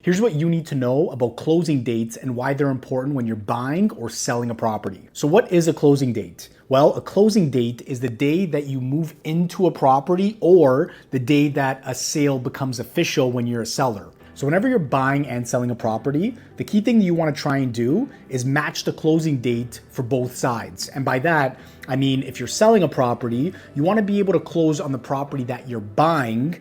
Here's what you need to know about closing dates and why they're important when you're buying or selling a property. So what is a closing date? Well, a closing date is the day that you move into a property or the day that a sale becomes official when you're a seller. So whenever you're buying and selling a property, the key thing that you want to try and do is match the closing date for both sides. And by that, I mean, if you're selling a property, you want to be able to close on the property that you're buying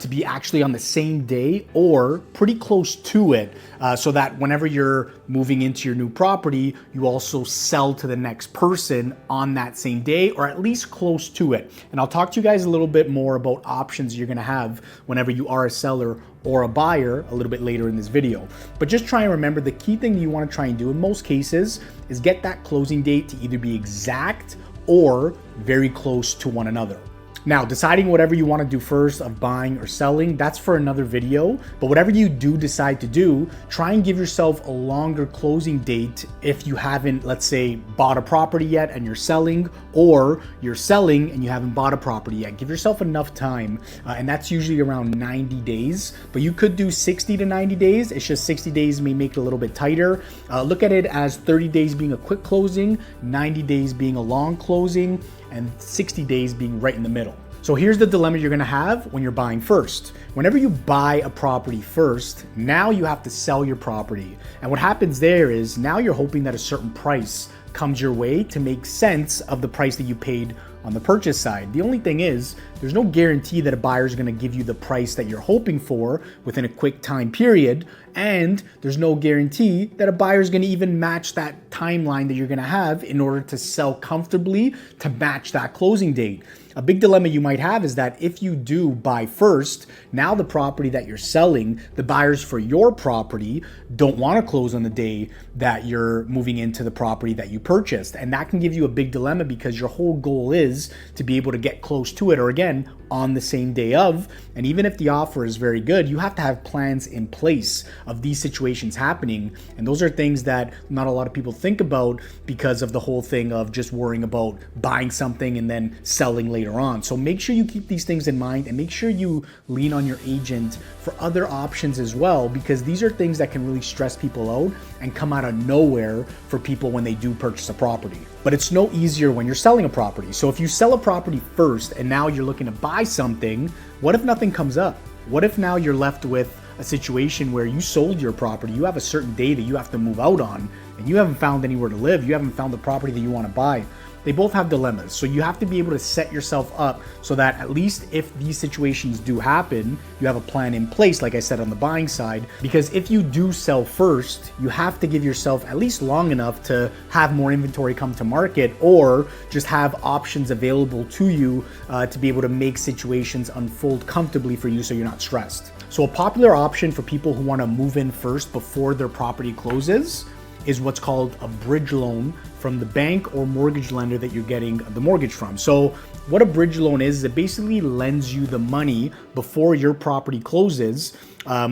to be actually on the same day or pretty close to it, so that whenever you're moving into your new property, you also sell to the next person on that same day or at least close to it. And I'll talk to you guys a little bit more about options you're gonna have whenever you are a seller or a buyer a little bit later in this video. But just try and remember the key thing that you want to try and do in most cases is get that closing date to either be exact or very close to one another. Now, deciding whatever you want to do first of buying or selling, that's for another video. But whatever you do decide to do, try and give yourself a longer closing date if you haven't, let's say, bought a property yet and you're selling, or you're selling and you haven't bought a property yet. Give yourself enough time, and that's usually around 90 days. But you could do 60 to 90 days. It's just 60 days may make it a little bit tighter. Look at it as 30 days being a quick closing, 90 days being a long closing, and 60 days being right in the middle. So here's the dilemma you're gonna have when you're buying first. Whenever you buy a property first, now you have to sell your property. And what happens there is now you're hoping that a certain price comes your way to make sense of the price that you paid on the purchase side. The only thing is, there's no guarantee that a buyer is gonna give you the price that you're hoping for within a quick time period. And there's no guarantee that a buyer is gonna even match that timeline that you're gonna have in order to sell comfortably to match that closing date. A big dilemma you might have is that if you do buy first, now the property that you're selling, the buyers for your property don't want to close on the day that you're moving into the property that you purchased. And that can give you a big dilemma because your whole goal is to be able to get close to it, or again, on the same day of. And even if the offer is very good, you have to have plans in place of these situations happening. And those are things that not a lot of people think about because of the whole thing of just worrying about buying something and then selling later on. So make sure you keep these things in mind and make sure you lean on your agent for other options as well, because these are things that can really stress people out and come out of nowhere for people when they do purchase a property. But it's no easier when you're selling a property. So if you sell a property first and now you're looking to buy something, what if nothing comes up? What if now you're left with a situation where you sold your property, you have a certain day that you have to move out on, and you haven't found anywhere to live, you haven't found the property that you want to buy? They both have dilemmas. So you have to be able to set yourself up so that at least if these situations do happen, you have a plan in place, like I said, on the buying side. Because if you do sell first, you have to give yourself at least long enough to have more inventory come to market, or just have options available to you to be able to make situations unfold comfortably for you so you're not stressed. So a popular option for people who want to move in first before their property closes is what's called a bridge loan from the bank or mortgage lender that you're getting the mortgage from. So what a bridge loan is it basically lends you the money before your property closes,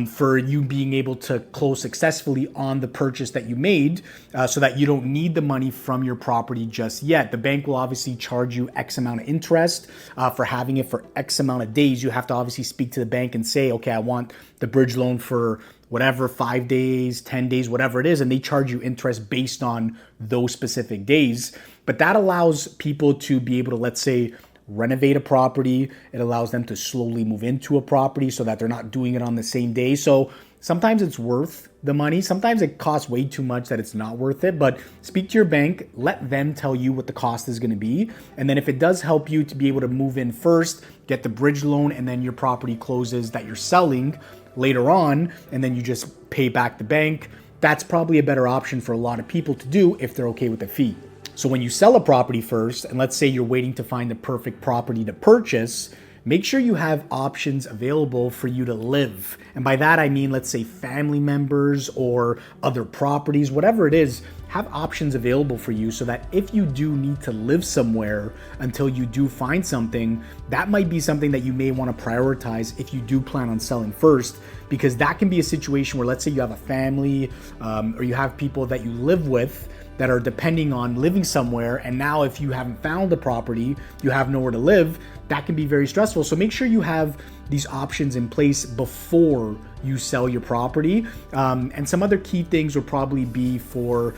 for you being able to close successfully on the purchase that you made, so that you don't need the money from your property just yet. The bank will obviously charge you X amount of interest for having it for X amount of days. You have to obviously speak to the bank and say, okay, I want the bridge loan for whatever, 5 days, 10 days, whatever it is, and they charge you interest based on those specific days. But that allows people to be able to, let's say, renovate a property. It allows them to slowly move into a property so that they're not doing it on the same day. So sometimes it's worth the money. Sometimes it costs way too much that it's not worth it. But speak to your bank, let them tell you what the cost is going to be. And then if it does help you to be able to move in first, get the bridge loan, and then your property closes that you're selling later on, and then you just pay back the bank, that's probably a better option for a lot of people to do if they're okay with the fee. So when you sell a property first, and let's say you're waiting to find the perfect property to purchase, make sure you have options available for you to live. And by that, I mean, let's say family members or other properties, whatever it is, have options available for you so that if you do need to live somewhere until you do find something, that might be something that you may want to prioritize if you do plan on selling first, because that can be a situation where, let's say you have a family, or you have people that you live with that are depending on living somewhere, and now if you haven't found the property, you have nowhere to live, that can be very stressful. So make sure you have these options in place before you sell your property. And some other key things would probably be for,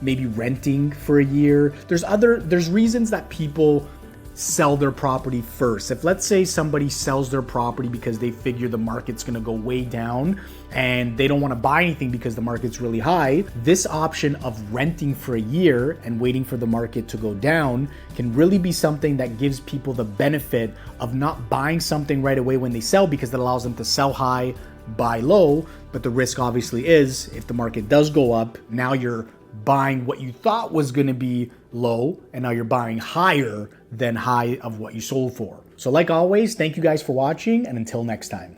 maybe renting for a year. There's reasons that people sell their property first. If let's say somebody sells their property because they figure the market's going to go way down and they don't want to buy anything because the market's really high, this option of renting for a year and waiting for the market to go down can really be something that gives people the benefit of not buying something right away when they sell, because it allows them to sell high, buy low. But the risk obviously is, if the market does go up, now you're buying what you thought was going to be low, and now you're buying higher than high of what you sold for. So like always, thank you guys for watching, and until next time.